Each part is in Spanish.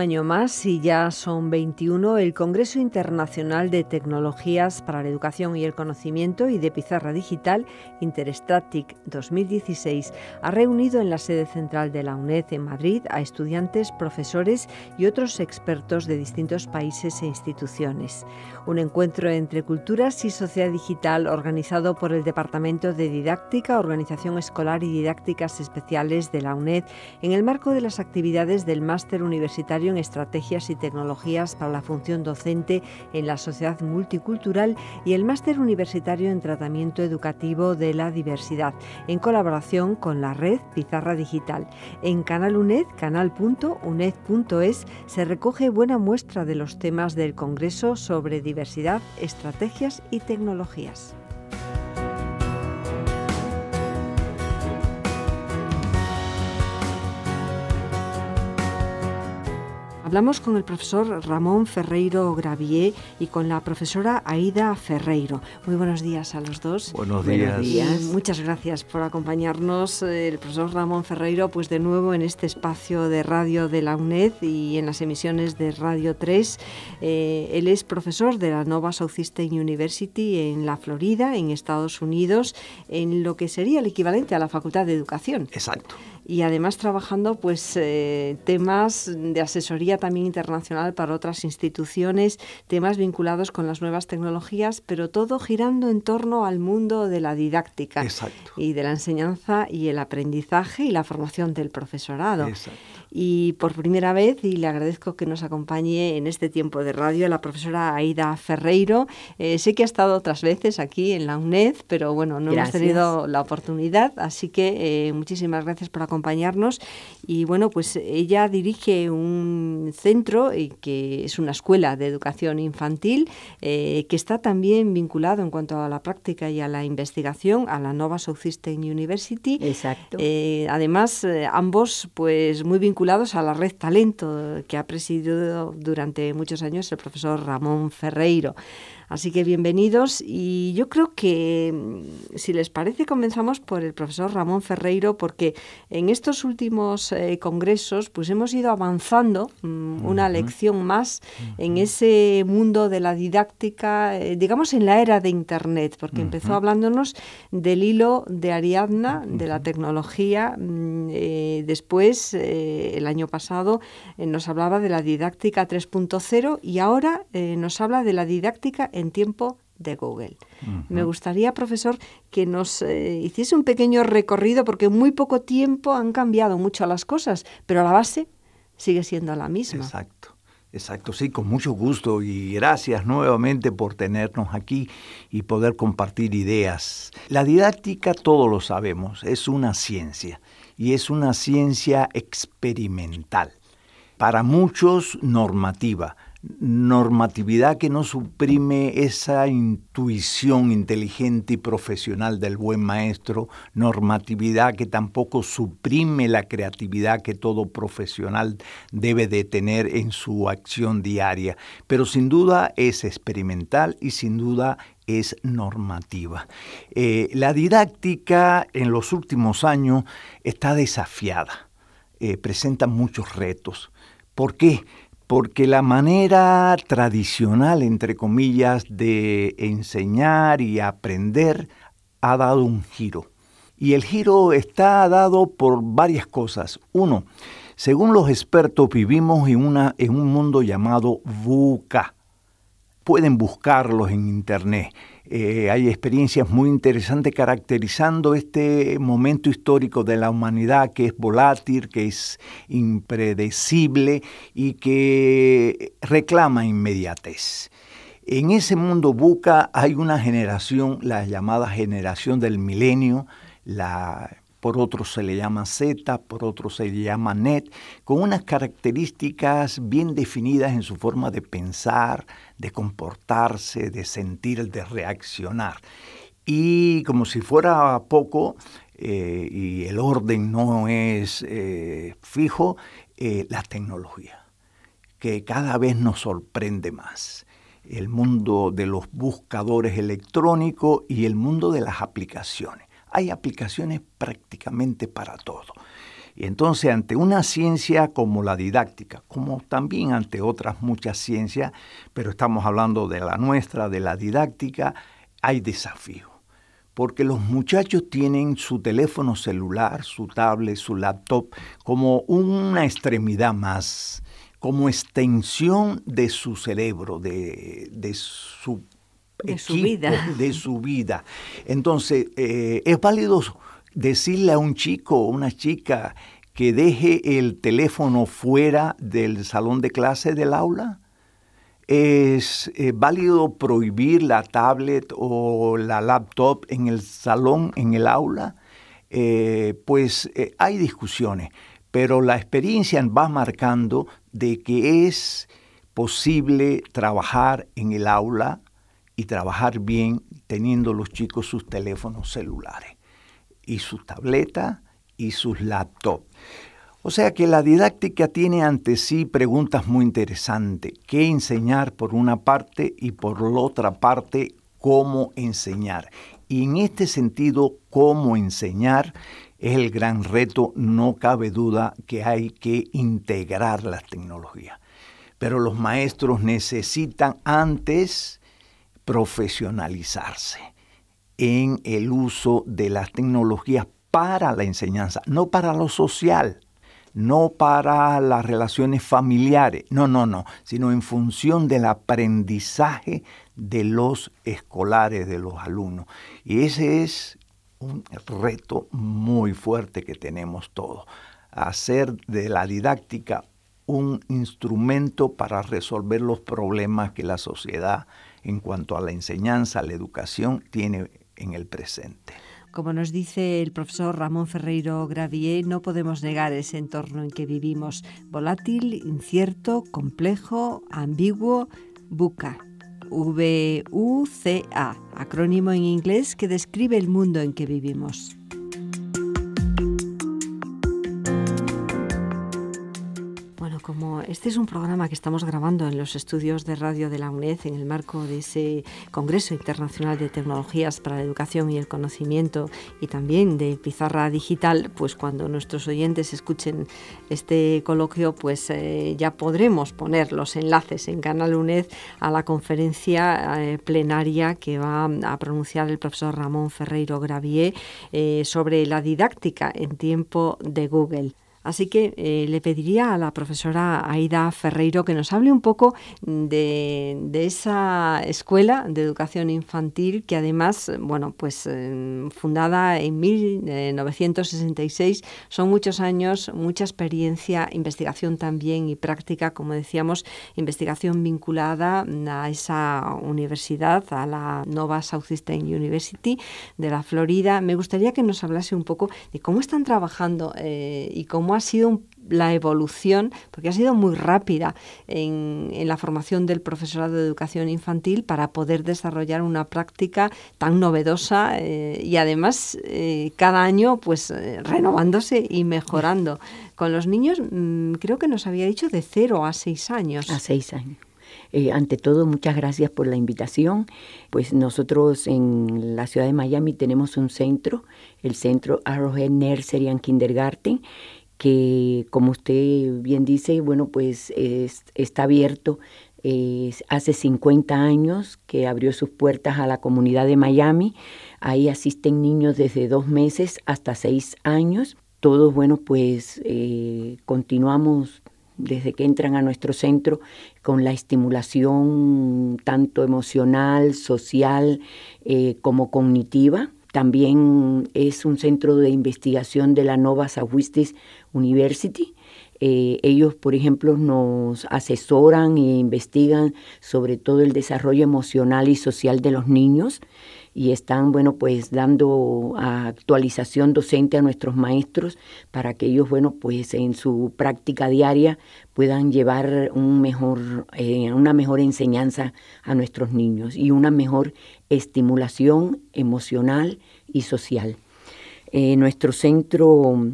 año más y ya son 21, el Congreso Internacional de Tecnologías para la Educación y el Conocimiento y de Pizarra Digital, Interestatic 2016, ha reunido en la sede central de la UNED en Madrid a estudiantes, profesores y otros expertos de distintos países e instituciones. Un encuentro entre culturas y sociedad digital organizado por el Departamento de Didáctica, Organización Escolar y Didácticas Especiales de la UNED en el marco de las actividades del Máster Universitario en Estrategias y Tecnologías para la Función Docente en la Sociedad Multicultural y el Máster Universitario en Tratamiento Educativo de la Diversidad, en colaboración con la red Pizarra Digital. En Canal UNED, canal.uned.es, se recoge buena muestra de los temas del Congreso sobre diversidad, estrategias y tecnologías. Hablamos con el profesor Ramón Ferreiro Gravier y con la profesora Aida Ferreiro. Muy buenos días a los dos. Buenos días. Muchas gracias por acompañarnos. El profesor Ramón Ferreiro, pues de nuevo en este espacio de radio de la UNED y en las emisiones de Radio 3. Él es profesor de la Nova Southeastern University en la Florida, en Estados Unidos, en lo que sería el equivalente a la Facultad de Educación. Exacto. Y además trabajando pues temas de asesoría también internacional para otras instituciones, temas vinculados con las nuevas tecnologías, pero todo girando en torno al mundo de la didáctica. Exacto. Y de la enseñanza y el aprendizaje y la formación del profesorado. Exacto. Y por primera vez, y le agradezco que nos acompañe en este tiempo de radio, la profesora Aida Ferreiro. Sé que ha estado otras veces aquí en la UNED, pero bueno, no hemos tenido la oportunidad, así que muchísimas gracias por acompañarnos. Y bueno, pues ella dirige un centro que es una escuela de educación infantil que está también vinculado en cuanto a la práctica y a la investigación a la Nova Southeastern University. Exacto. Además, ambos pues muy vinculados a la red Talento que ha presidido durante muchos años el profesor Ramón Ferreiro. Así que bienvenidos, y yo creo que, si les parece, comenzamos por el profesor Ramón Ferreiro, porque en estos últimos congresos pues hemos ido avanzando una lección más en ese mundo de la didáctica, digamos en la era de Internet, porque empezó hablándonos del hilo de Ariadna, de la tecnología. Después, el año pasado, nos hablaba de la didáctica 3.0 y ahora nos habla de la didáctica en tiempo de Google. Me gustaría, profesor, que nos hiciese un pequeño recorrido, porque en muy poco tiempo han cambiado mucho las cosas, pero la base sigue siendo la misma. Exacto, sí, con mucho gusto, y gracias nuevamente por tenernos aquí y poder compartir ideas. La didáctica, todos lo sabemos, es una ciencia, y es una ciencia experimental. Para muchos, normatividad que no suprime esa intuición inteligente y profesional del buen maestro, normatividad que tampoco suprime la creatividad que todo profesional debe de tener en su acción diaria, pero sin duda es experimental y sin duda es normativa. La didáctica en los últimos años está desafiada, presenta muchos retos. ¿Por qué? Porque la manera tradicional, entre comillas, de enseñar y aprender ha dado un giro. Y el giro está dado por varias cosas. Uno, según los expertos, vivimos en un mundo llamado VUCA. Pueden buscarlos en Internet. Hay experiencias muy interesantes caracterizando este momento histórico de la humanidad, que es volátil, que es impredecible y que reclama inmediatez. En ese mundo VUCA hay una generación, la llamada generación del milenio, por otros se le llama Z, por otros se le llama NET, con unas características bien definidas en su forma de pensar, de comportarse, de sentir, de reaccionar. Y como si fuera poco, y el orden no es fijo, la tecnología, que cada vez nos sorprende más. El mundo de los buscadores electrónicos y el mundo de las aplicaciones. Hay aplicaciones prácticamente para todo. Y entonces, ante una ciencia como la didáctica, como también ante otras muchas ciencias, pero estamos hablando de la nuestra, de la didáctica, hay desafíos. Porque los muchachos tienen su teléfono celular, su tablet, su laptop, como una extremidad más, como extensión de su cerebro, de su vida. Entonces, es válido decirle a un chico o una chica que deje el teléfono fuera del salón de clase del aula. ¿Es válido prohibir la tablet o la laptop en el salón, en el aula? Hay discusiones, pero la experiencia va marcando de que es posible trabajar en el aula y trabajar bien teniendo los chicos sus teléfonos celulares y sus tabletas y sus laptops. O sea que la didáctica tiene ante sí preguntas muy interesantes. ¿Qué enseñar por una parte y por la otra parte cómo enseñar? Y en este sentido, cómo enseñar es el gran reto. No cabe duda que hay que integrar las tecnologías. Pero los maestros necesitan antes profesionalizarse en el uso de las tecnologías para la enseñanza, no para lo social, no para las relaciones familiares, no, sino en función del aprendizaje de los escolares, de los alumnos. Y ese es un reto muy fuerte que tenemos todos, hacer de la didáctica un instrumento para resolver los problemas que la sociedad en cuanto a la enseñanza, la educación, tiene en el presente. Como nos dice el profesor Ramón Ferreiro Gravier, no podemos negar ese entorno en que vivimos, volátil, incierto, complejo, ambiguo, VUCA, VUCA, acrónimo en inglés que describe el mundo en que vivimos. Como este es un programa que estamos grabando en los estudios de radio de la UNED en el marco de ese Congreso Internacional de Tecnologías para la Educación y el Conocimiento y también de Pizarra Digital, pues cuando nuestros oyentes escuchen este coloquio, pues ya podremos poner los enlaces en Canal UNED a la conferencia plenaria que va a pronunciar el profesor Ramón Ferreiro Gravier sobre la didáctica en tiempo de Google. Así que le pediría a la profesora Aida Ferreiro que nos hable un poco de esa escuela de educación infantil que además, fundada en 1966, son muchos años, mucha experiencia, investigación también y práctica, como decíamos, investigación vinculada a esa universidad, a la Nova Southeastern University de la Florida. Me gustaría que nos hablase un poco de cómo están trabajando y cómo ha sido la evolución, porque ha sido muy rápida en la formación del profesorado de educación infantil para poder desarrollar una práctica tan novedosa y además cada año renovándose y mejorando. Con los niños creo que nos había dicho de 0 a 6 años. A 6 años. Ante todo, muchas gracias por la invitación. Pues nosotros en la ciudad de Miami tenemos un centro, el centro Arrowhead Nursery and Kindergarten, que como usted bien dice, está abierto. Hace 50 años que abrió sus puertas a la comunidad de Miami. Ahí asisten niños desde 2 meses hasta 6 años. Todos, continuamos desde que entran a nuestro centro con la estimulación tanto emocional, social como cognitiva. También es un centro de investigación de la Nova Southeastern University. Ellos, por ejemplo, nos asesoran e investigan sobre todo el desarrollo emocional y social de los niños y están, dando actualización docente a nuestros maestros para que ellos, en su práctica diaria puedan llevar una mejor enseñanza a nuestros niños y una mejor estimulación emocional y social. Nuestro centro,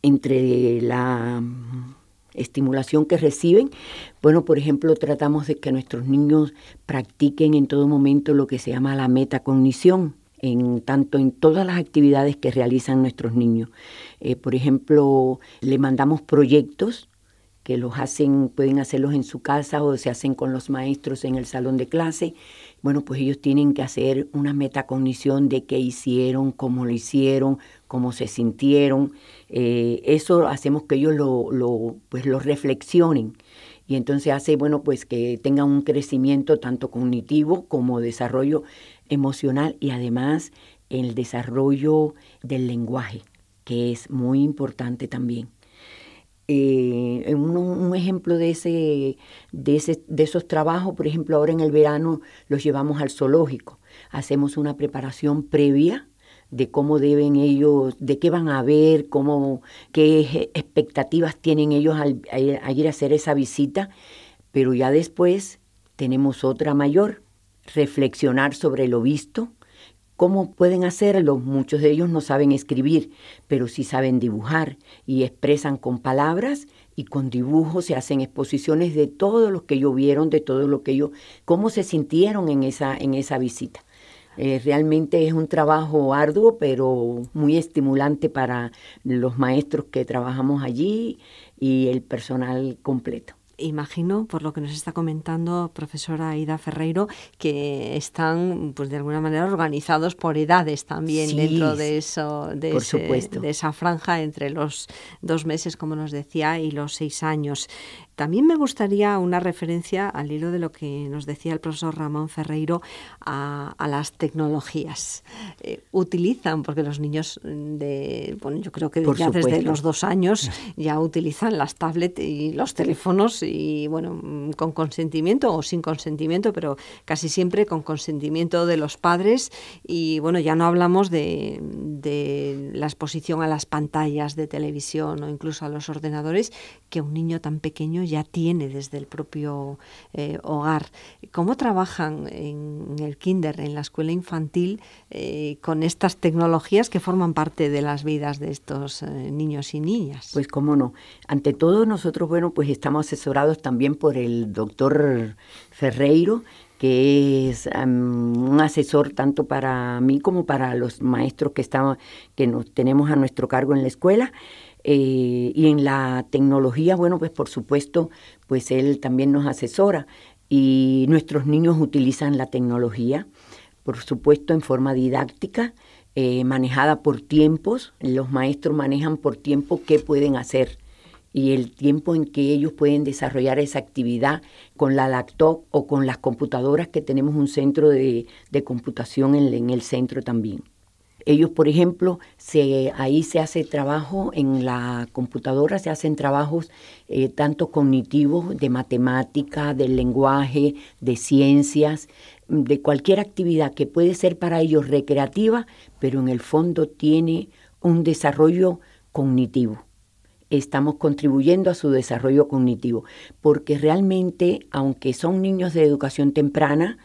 entre la estimulación que reciben, por ejemplo, tratamos de que nuestros niños practiquen en todo momento lo que se llama la metacognición. tanto en todas las actividades que realizan nuestros niños. Por ejemplo, le mandamos proyectos que pueden hacerlos en su casa o se hacen con los maestros en el salón de clase. Bueno, pues ellos tienen que hacer una metacognición de qué hicieron, cómo lo hicieron, cómo se sintieron. Eso hacemos que ellos lo reflexionen. Y entonces hace, bueno, pues que tengan un crecimiento tanto cognitivo como desarrollo emocional y además el desarrollo del lenguaje, que es muy importante también. Un ejemplo de esos trabajos, por ejemplo, ahora en el verano los llevamos al zoológico. Hacemos una preparación previa de cómo deben ellos, de qué van a ver, qué expectativas tienen ellos al ir a hacer esa visita, pero ya después tenemos otra mayor, reflexionar sobre lo visto. ¿Cómo pueden hacerlo? Muchos de ellos no saben escribir, pero sí saben dibujar y expresan con palabras y con dibujos. Se hacen exposiciones de todo lo que ellos vieron, de todo lo que ellos, cómo se sintieron en esa visita. Realmente es un trabajo arduo, pero muy estimulante para los maestros que trabajamos allí y el personal completo. Imagino, por lo que nos está comentando profesora Aida Ferreiro, que están, pues de alguna manera, organizados por edades también, sí, dentro de eso, de esa franja entre los 2 meses, como nos decía, y los 6 años. También me gustaría una referencia, al hilo de lo que nos decía el profesor Ramón Ferreiro, a las tecnologías. Utilizan, porque los niños, yo creo que ya desde los 2 años ya utilizan las tablets y los teléfonos, y bueno, con consentimiento o sin consentimiento, pero casi siempre con consentimiento de los padres. Y bueno, ya no hablamos de la exposición a las pantallas de televisión o incluso a los ordenadores que un niño tan pequeño ya tiene desde el propio hogar. ¿Cómo trabajan en el kinder, en la escuela infantil, con estas tecnologías que forman parte de las vidas de estos niños y niñas? Pues cómo no. Ante todo nosotros, bueno, pues estamos asesorados también por el doctor Ferreiro, que es un asesor tanto para mí como para los maestros que nos tenemos a nuestro cargo en la escuela. Y en la tecnología, bueno, pues por supuesto, pues él también nos asesora y nuestros niños utilizan la tecnología, por supuesto, en forma didáctica, manejada por tiempos. Los maestros manejan por tiempo qué pueden hacer y el tiempo en que ellos pueden desarrollar esa actividad con la laptop o con las computadoras, que tenemos un centro de computación en el centro también. Ellos, por ejemplo, ahí se hace trabajo en la computadora, se hacen trabajos tanto cognitivos, de matemática, del lenguaje, de ciencias, de cualquier actividad que puede ser para ellos recreativa, pero en el fondo tiene un desarrollo cognitivo. Estamos contribuyendo a su desarrollo cognitivo, porque realmente, aunque son niños de educación temprana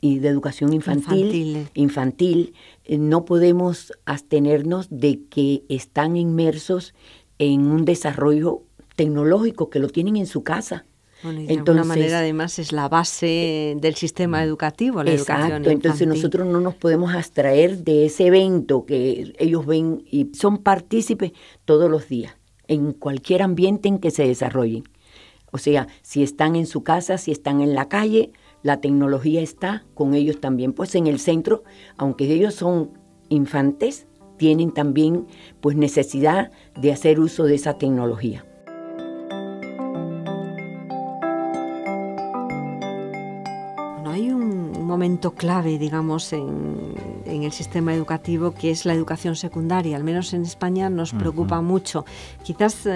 y de educación infantil, no podemos abstenernos de que están inmersos en un desarrollo tecnológico, que lo tienen en su casa. Bueno, y de alguna manera además es la base del sistema educativo, la educación infantil. Entonces nosotros no nos podemos abstraer de ese evento que ellos ven y son partícipes todos los días, en cualquier ambiente en que se desarrollen. O sea, si están en su casa, si están en la calle, la tecnología está con ellos también. Pues en el centro, aunque ellos son infantes, tienen también pues necesidad de hacer uso de esa tecnología. Hay un momento clave, digamos, en el sistema educativo, que es la educación secundaria. Al menos en España nos preocupa mucho. Quizás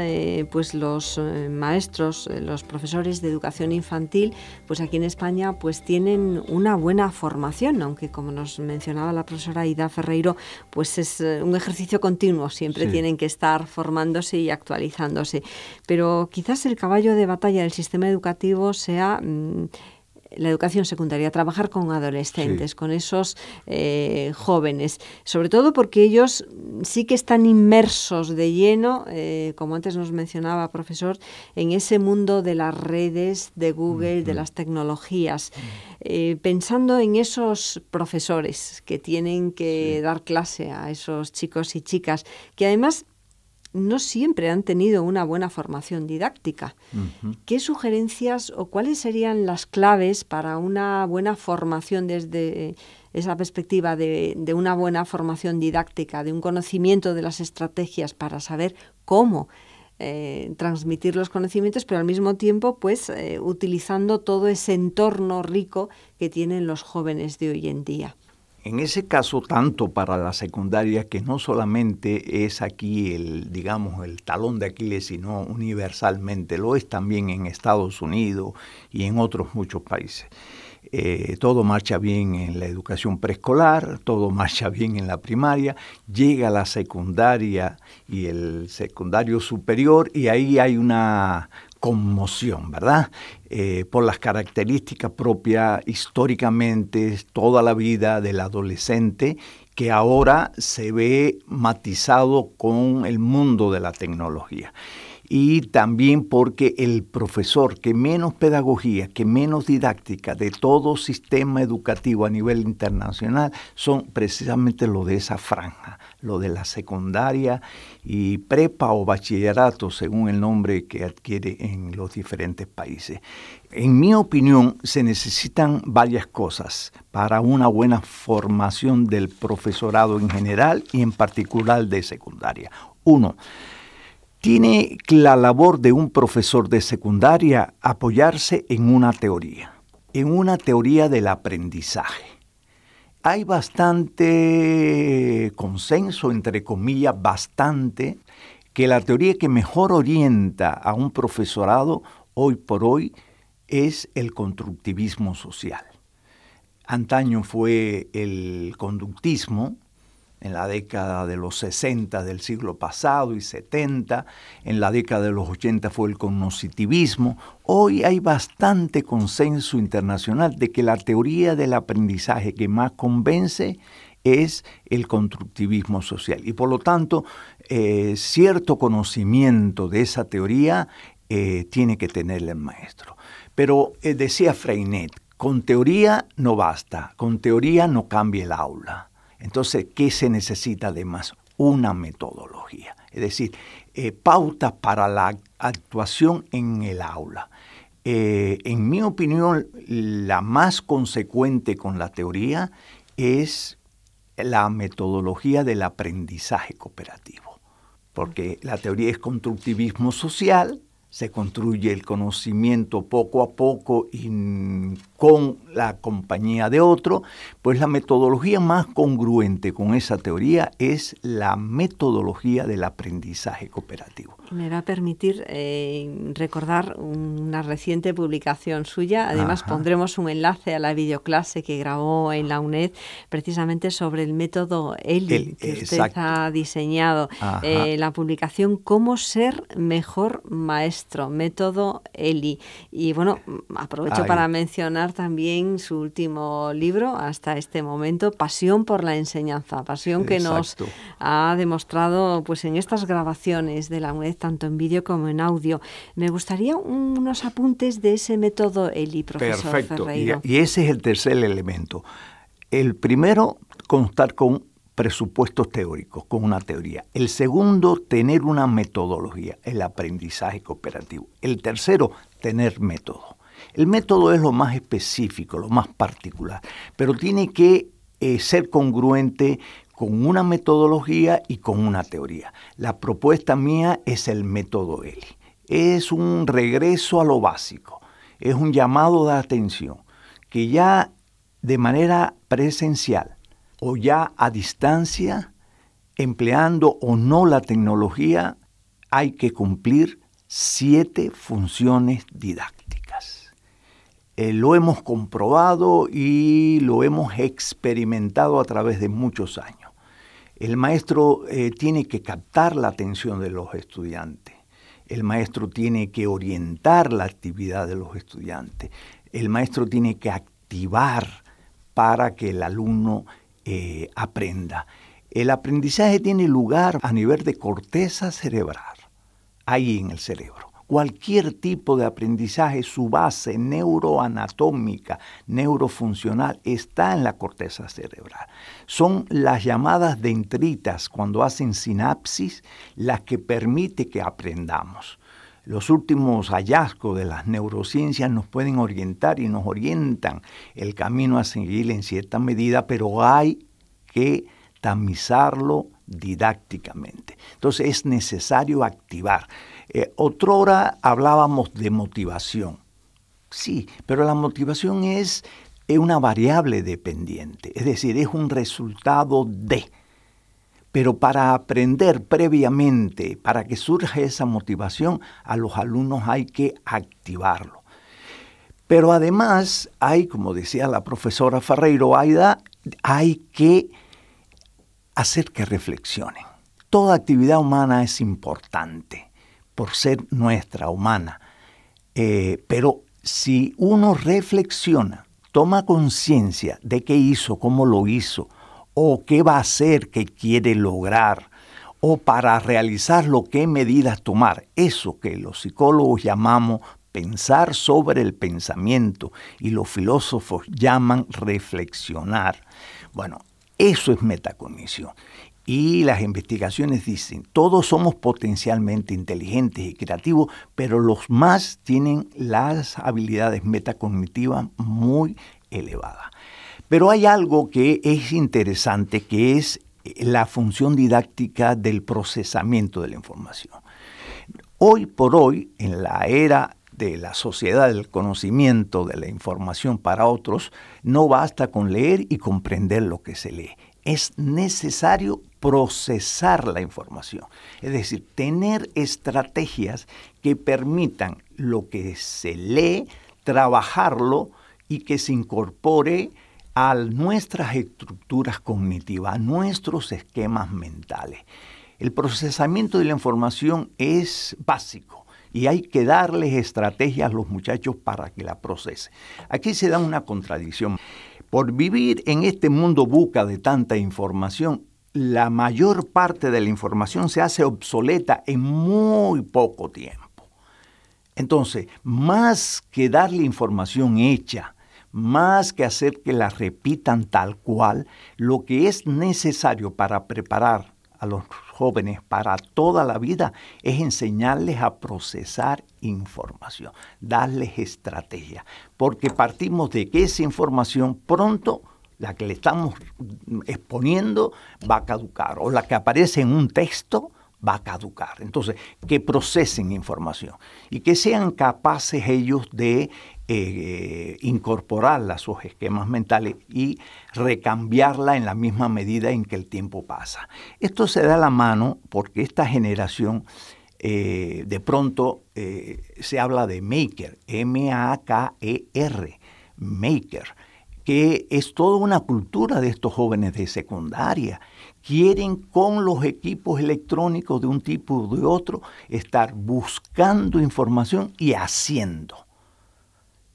pues los maestros, los profesores de educación infantil, pues aquí en España pues tienen una buena formación, aunque como nos mencionaba la profesora Aida Ferreiro, pues es un ejercicio continuo. Siempre tienen que estar formándose y actualizándose. Pero quizás el caballo de batalla del sistema educativo sea la educación secundaria, trabajar con adolescentes, con esos jóvenes, sobre todo porque ellos sí que están inmersos de lleno, como antes nos mencionaba, profesor, en ese mundo de las redes, de Google, de las tecnologías. Pensando en esos profesores que tienen que dar clase a esos chicos y chicas, que además no siempre han tenido una buena formación didáctica. ¿Qué sugerencias o cuáles serían las claves para una buena formación desde esa perspectiva de una buena formación didáctica, de un conocimiento de las estrategias para saber cómo transmitir los conocimientos, pero al mismo tiempo pues utilizando todo ese entorno rico que tienen los jóvenes de hoy en día? En ese caso, tanto para la secundaria, que no solamente es aquí el talón de Aquiles, sino universalmente, lo es también en Estados Unidos y en otros muchos países. Todo marcha bien en la educación preescolar, todo marcha bien en la primaria, llega la secundaria y el secundario superior y ahí hay una conmoción, ¿verdad? Por las características propias históricamente toda la vida del adolescente, que ahora se ve matizado con el mundo de la tecnología. Y también porque el profesor que menos pedagogía, que menos didáctica de todo sistema educativo a nivel internacional son precisamente lo de esa franja, lo de la secundaria y prepa o bachillerato, según el nombre que adquiere en los diferentes países. En mi opinión, se necesitan varias cosas para una buena formación del profesorado en general y en particular de secundaria. Uno, tiene la labor de un profesor de secundaria apoyarse en una teoría del aprendizaje. Hay bastante consenso, entre comillas, que la teoría que mejor orienta a un profesorado hoy por hoy es el constructivismo social. Antaño fue el conductismo, en la década de los 60 del siglo pasado y 70, en la década de los 80 fue el cognoscitivismo. Hoy hay bastante consenso internacional de que la teoría del aprendizaje que más convence es el constructivismo social. Y por lo tanto, cierto conocimiento de esa teoría tiene que tener el maestro. Pero decía Freinet, con teoría no basta, con teoría no cambia el aula. Entonces, ¿qué se necesita además? Una metodología, es decir, pautas para la actuación en el aula. En mi opinión, la más consecuente con la teoría es la metodología del aprendizaje cooperativo, porque la teoría es constructivismo social, se construye el conocimiento poco a poco y con la compañía de otro, pues la metodología más congruente con esa teoría es la metodología del aprendizaje cooperativo. Me va a permitir recordar una reciente publicación suya. Además, pondremos un enlace a la videoclase que grabó en la UNED precisamente sobre el método ELI que usted ha diseñado. La publicación Cómo ser mejor maestro, método ELI. Y bueno, aprovecho para mencionar también su último libro hasta este momento, Pasión por la enseñanza, pasión que nos ha demostrado pues en estas grabaciones de la UNED, tanto en vídeo como en audio. Me gustaría unos apuntes de ese método ELI, profesor Ferreiro. Y ese es el tercer elemento. El primero, contar con presupuestos teóricos, con una teoría. El segundo, tener una metodología, el aprendizaje cooperativo. El tercero, tener método. El método es lo más específico, lo más particular, pero tiene que ser congruente con una metodología y con una teoría. La propuesta mía es el método ELI. Es un regreso a lo básico, es un llamado de atención que ya de manera presencial o ya a distancia, empleando o no la tecnología, hay que cumplir 7 funciones didácticas. Lo hemos comprobado y lo hemos experimentado a través de muchos años. El maestro tiene que captar la atención de los estudiantes. el maestro tiene que orientar la actividad de los estudiantes, el maestro tiene que activar para que el alumno aprenda. El aprendizaje tiene lugar a nivel de corteza cerebral, ahí en el cerebro. Cualquier tipo de aprendizaje, su base neuroanatómica, neurofuncional, está en la corteza cerebral. Son las llamadas dendritas, cuando hacen sinapsis, las que permiten que aprendamos. Los últimos hallazgos de las neurociencias nos pueden orientar y nos orientan el camino a seguir en cierta medida, pero hay que tamizarlo didácticamente. Entonces es necesario activar. Otrora hablábamos de motivación. Sí, pero la motivación es una variable dependiente, es decir, es un resultado de. Pero para aprender previamente, para que surja esa motivación, a los alumnos hay que activarlo. Pero además hay, como decía la profesora Ferreiro Aida, hay que hacer que reflexionen. Toda actividad humana es importante por ser nuestra, humana. Pero si uno reflexiona, toma conciencia de qué hizo, cómo lo hizo, o qué va a hacer, qué quiere lograr, o para realizarlo, qué medidas tomar, eso que los psicólogos llamamos pensar sobre el pensamiento y los filósofos llaman reflexionar. Bueno, eso es metacognición. Y las investigaciones dicen, todos somos potencialmente inteligentes y creativos, pero los más tienen las habilidades metacognitivas muy elevadas. Pero hay algo que es interesante, que es la función didáctica del procesamiento de la información. Hoy por hoy, en la era de la sociedad del conocimiento de la información para otros, no basta con leer y comprender lo que se lee. Es necesario procesar la información, es decir, tener estrategias que permitan lo que se lee, trabajarlo y que se incorpore a nuestras estructuras cognitivas, a nuestros esquemas mentales. El procesamiento de la información es básico y hay que darles estrategias a los muchachos para que la procesen. Aquí se da una contradicción. Por vivir en este mundo buca de tanta información, la mayor parte de la información se hace obsoleta en muy poco tiempo. Entonces, más que darle información hecha, más que hacer que la repitan tal cual, lo que es necesario para preparar a los jóvenes para toda la vida es enseñarles a procesar información, darles estrategia, porque partimos de que esa información pronto, la que le estamos exponiendo, va a caducar, o la que aparece en un texto va a caducar. Entonces, que procesen información y que sean capaces ellos de incorporarla a sus esquemas mentales y recambiarla en la misma medida en que el tiempo pasa. Esto se da a la mano porque esta generación de pronto se habla de maker, M-A-K-E-R, maker, que es toda una cultura de estos jóvenes de secundaria. Quieren con los equipos electrónicos de un tipo o de otro estar buscando información y haciendo.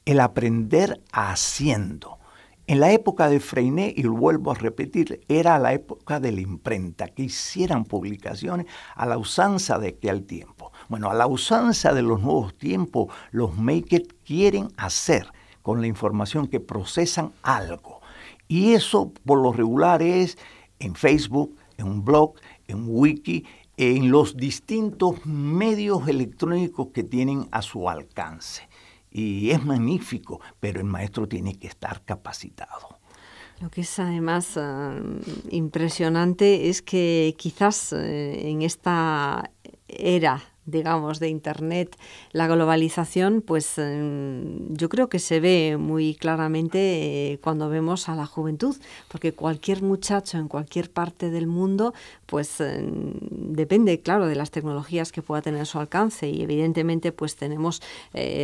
El aprender haciendo. En la época de Freinet, y lo vuelvo a repetir, era la época de la imprenta, que hicieran publicaciones a la usanza de aquel tiempo. Bueno, a la usanza de los nuevos tiempos, los makers quieren hacer con la información que procesan algo. Y eso, por lo regular, es en Facebook, en un blog, en Wiki, en los distintos medios electrónicos que tienen a su alcance. Y es magnífico, pero el maestro tiene que estar capacitado. Lo que es además impresionante es que quizás en esta era, digamos, de Internet, la globalización, pues yo creo que se ve muy claramente cuando vemos a la juventud, porque cualquier muchacho en cualquier parte del mundo, pues depende, claro, de las tecnologías que pueda tener a su alcance y evidentemente pues tenemos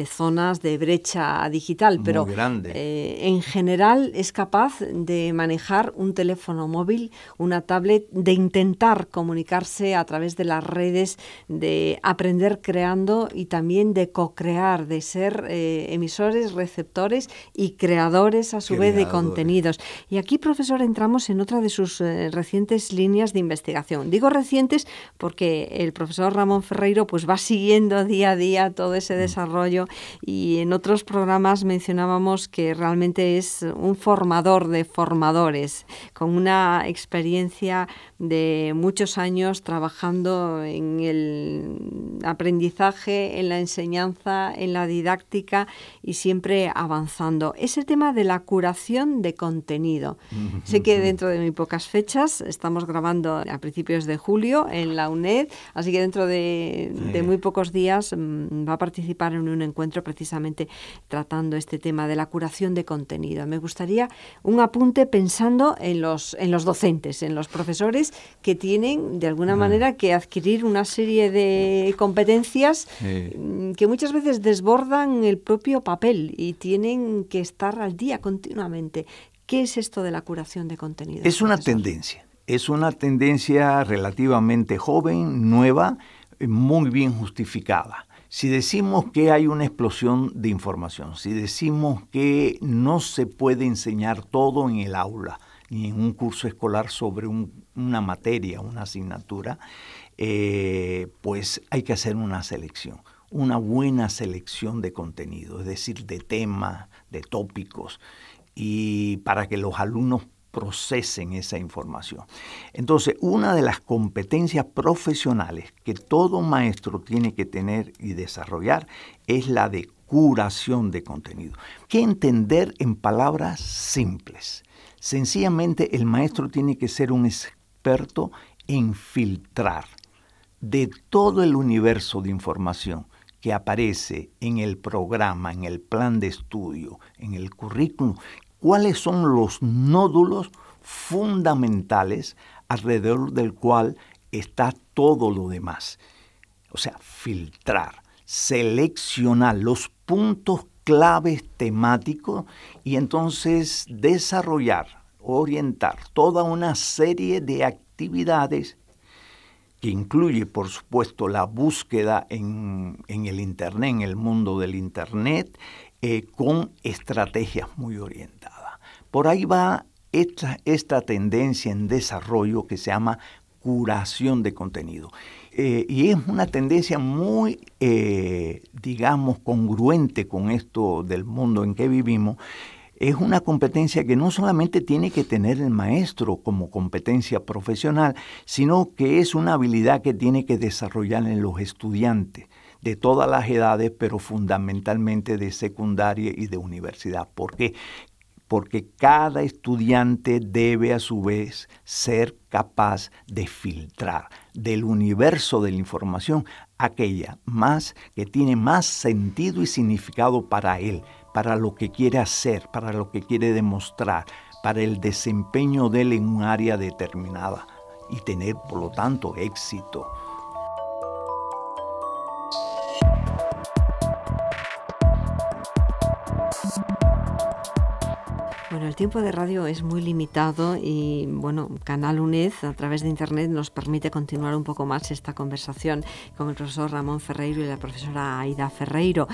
zonas de brecha digital, pero muy grande. En general es capaz de manejar un teléfono móvil, una tablet, de intentar comunicarse a través de las redes, de aprender creando y también de co-crear, de ser emisores, receptores y creadores a su vez de contenidos. Y aquí, profesor, entramos en otra de sus recientes líneas de investigación. Digo recientes porque el profesor Ramón Ferreiro pues va siguiendo día a día todo ese desarrollo, y en otros programas mencionábamos que realmente es un formador de formadores, con una experiencia de muchos años trabajando en el aprendizaje, en la enseñanza, en la didáctica y siempre avanzando. Es el tema de la curación de contenido. Sé que dentro de muy pocas fechas, estamos grabando a principios de julio en la UNED, así que dentro de muy pocos días va a participar en un encuentro precisamente tratando este tema de la curación de contenido. Me gustaría un apunte pensando en los docentes, en los profesores que tienen de alguna manera que adquirir una serie de competencias que muchas veces desbordan el propio papel y tienen que estar al día continuamente. ¿Qué es esto de la curación de contenido? Es una tendencia. Es una tendencia relativamente joven, nueva, muy bien justificada. Si decimos que hay una explosión de información, si decimos que no se puede enseñar todo en el aula, ni en un curso escolar sobre una materia, una asignatura, pues hay que hacer una selección, una buena selección de contenido, es decir, de temas, de tópicos, y para que los alumnos procesen esa información. Entonces, una de las competencias profesionales que todo maestro tiene que tener y desarrollar es la de curación de contenido. ¿Qué entender en palabras simples? Sencillamente, el maestro tiene que ser un experto en filtrar de todo el universo de información que aparece en el programa, en el plan de estudio, en el currículum. ¿Cuáles son los nódulos fundamentales alrededor del cual está todo lo demás? O sea, filtrar, seleccionar los puntos claves temáticos y entonces desarrollar, orientar toda una serie de actividades que incluye, por supuesto, la búsqueda en el Internet, en el mundo del Internet, con estrategias muy orientadas. Por ahí va esta tendencia en desarrollo que se llama curación de contenido. Y es una tendencia muy, digamos, congruente con esto del mundo en que vivimos. Es una competencia que no solamente tiene que tener el maestro como competencia profesional, sino que es una habilidad que tiene que desarrollar en los estudiantes de todas las edades, pero fundamentalmente de secundaria y de universidad. ¿Por qué? Porque cada estudiante debe a su vez ser capaz de filtrar del universo de la información aquella más que tiene más sentido y significado para él, para lo que quiere hacer, para lo que quiere demostrar, para el desempeño de él en un área determinada y tener, por lo tanto, éxito. Bueno, el tiempo de radio es muy limitado y, bueno, Canal UNED a través de Internet nos permite continuar un poco más esta conversación con el profesor Ramón Ferreiro y la profesora Aida Ferreiro.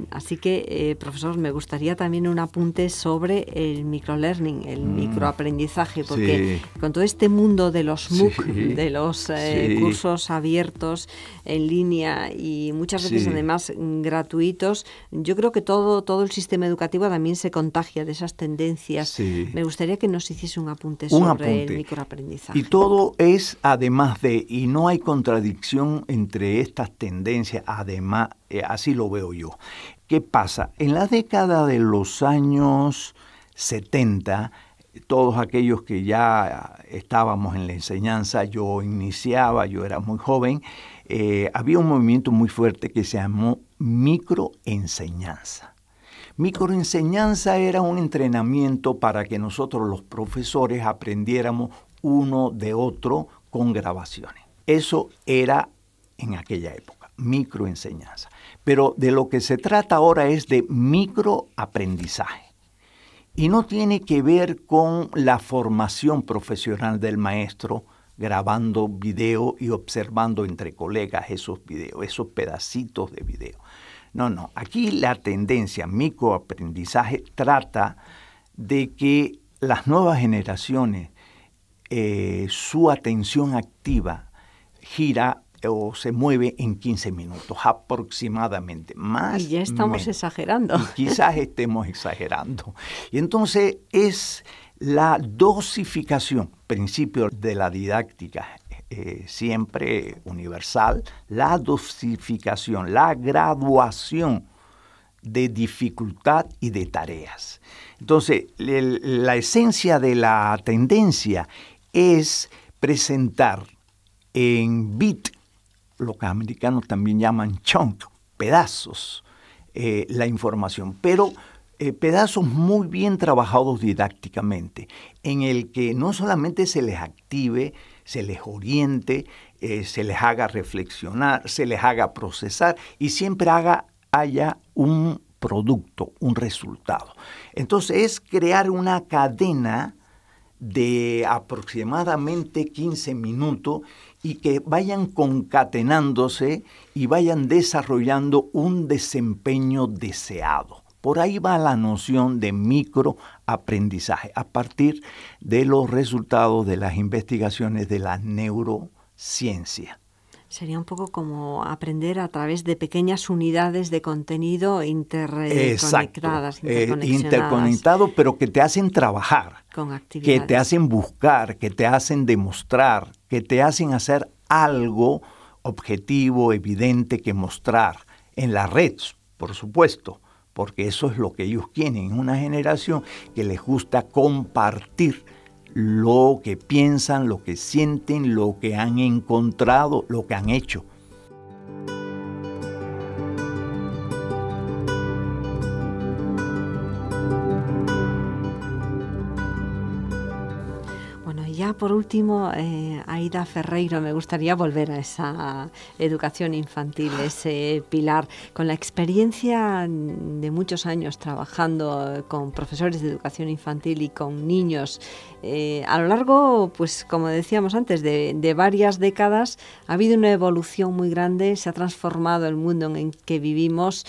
Así que, profesor, me gustaría también un apunte sobre el microlearning, el microaprendizaje, porque con todo este mundo de los MOOC, de los cursos abiertos en línea y muchas veces además gratuitos, yo creo que todo el sistema educativo también se contagia de esas tendencias. Me gustaría que nos hiciese un apunte sobre el microaprendizaje. Y todo es además de, y no hay contradicción entre estas tendencias, además, así lo veo yo. ¿Qué pasa? En la década de los años 70, todos aquellos que ya estábamos en la enseñanza, yo era muy joven, había un movimiento muy fuerte que se llamó microenseñanza. Microenseñanza era un entrenamiento para que nosotros los profesores aprendiéramos uno de otro con grabaciones. Eso era en aquella época, microenseñanza. Pero de lo que se trata ahora es de microaprendizaje. Y no tiene que ver con la formación profesional del maestro grabando video y observando entre colegas esos videos, esos pedacitos de video. No, aquí la tendencia microaprendizaje trata de que las nuevas generaciones, su atención activa gira o se mueve en 15 minutos aproximadamente. Más y ya estamos exagerando. Y quizás estemos exagerando. Y entonces es la dosificación, principio de la didáctica, siempre universal, la dosificación, la graduación de dificultad y de tareas. Entonces, la esencia de la tendencia es presentar en bit, lo que los americanos también llaman chunk, pedazos, la información, pero pedazos muy bien trabajados didácticamente, en el que no solamente se les active, se les oriente, se les haga reflexionar, se les haga procesar y siempre haya un producto, un resultado. Entonces es crear una cadena de aproximadamente 15 minutos y que vayan concatenándose y vayan desarrollando un desempeño deseado. Por ahí va la noción de microaprendizaje, a partir de los resultados de las investigaciones de la neurociencia. Sería un poco como aprender a través de pequeñas unidades de contenido interconectadas, interconectados, pero que te hacen trabajar, con actividades, que te hacen buscar, que te hacen demostrar, que te hacen hacer algo objetivo, evidente que mostrar en la red, por supuesto, porque eso es lo que ellos quieren, una generación que les gusta compartir lo que piensan, lo que sienten, lo que han encontrado, lo que han hecho. Ya por último, Aida Ferreiro, me gustaría volver a esa educación infantil, ese pilar. Con la experiencia de muchos años trabajando con profesores de educación infantil y con niños, a lo largo, pues como decíamos antes, de varias décadas, ha habido una evolución muy grande, se ha transformado el mundo en el que vivimos.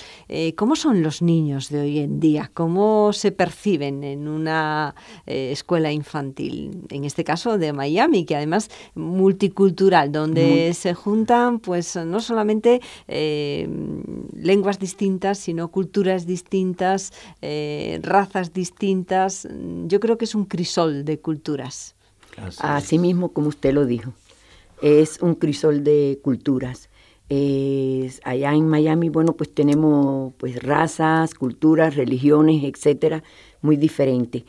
¿Cómo son los niños de hoy en día? ¿Cómo se perciben en una escuela infantil? En este caso de Miami, que además multicultural, donde se juntan pues no solamente lenguas distintas, sino culturas distintas, razas distintas. Yo creo que es un crisol de culturas. Así mismo como usted lo dijo, es un crisol de culturas. Allá en Miami, bueno, pues tenemos pues razas, culturas, religiones, etcétera, muy diferentes.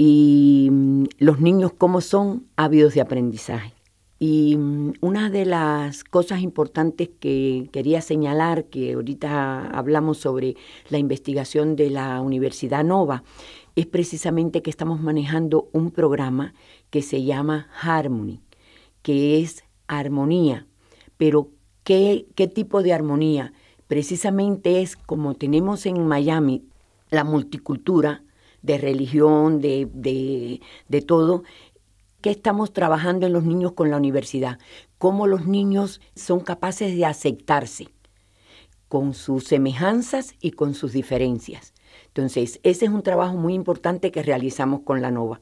Y los niños, ¿cómo son? Ávidos de aprendizaje. Y una de las cosas importantes que quería señalar, que ahorita hablamos sobre la investigación de la Universidad Nova, es precisamente que estamos manejando un programa que se llama Harmony, que es armonía. Pero, ¿qué tipo de armonía? Precisamente es como tenemos en Miami la multicultura, de religión, de todo, que estamos trabajando en los niños con la universidad, cómo los niños son capaces de aceptarse con sus semejanzas y con sus diferencias. Entonces, ese es un trabajo muy importante que realizamos con la Nova,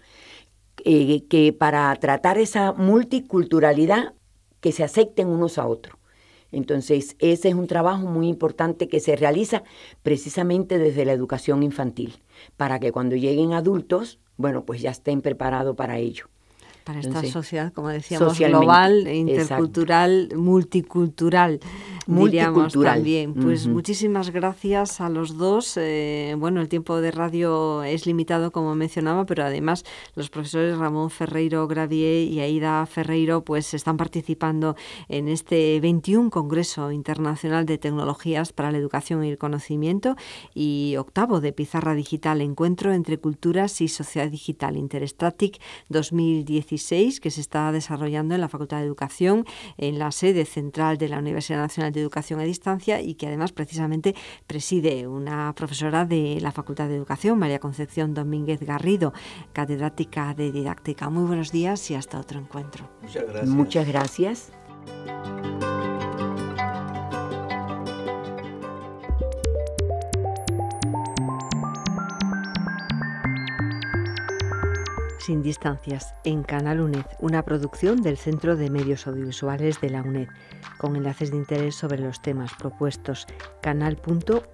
que para tratar esa multiculturalidad, que se acepten unos a otros. Entonces, ese es un trabajo muy importante que se realiza precisamente desde la educación infantil, para que cuando lleguen adultos, bueno, pues ya estén preparados para ello. Para esta sociedad, como decíamos, global, intercultural, exacto, multicultural, diríamos también. Pues muchísimas gracias a los dos. Bueno, el tiempo de radio es limitado, como mencionaba, pero además los profesores Ramón Ferreiro Gravier y Aida Ferreiro pues están participando en este 21 Congreso Internacional de Tecnologías para la Educación y el Conocimiento y 8º de Pizarra Digital, Encuentro entre Culturas y Sociedad Digital, Interestatic 2016, que se está desarrollando en la Facultad de Educación, en la sede central de la Universidad Nacional de Educación a Distancia y que además precisamente preside una profesora de la Facultad de Educación, María Concepción Domínguez Garrido, catedrática de Didáctica. Muy buenos días y hasta otro encuentro. Muchas gracias. Muchas gracias. Sin distancias, en Canal UNED, una producción del Centro de Medios Audiovisuales de la UNED, con enlaces de interés sobre los temas propuestos, canal.uned.es.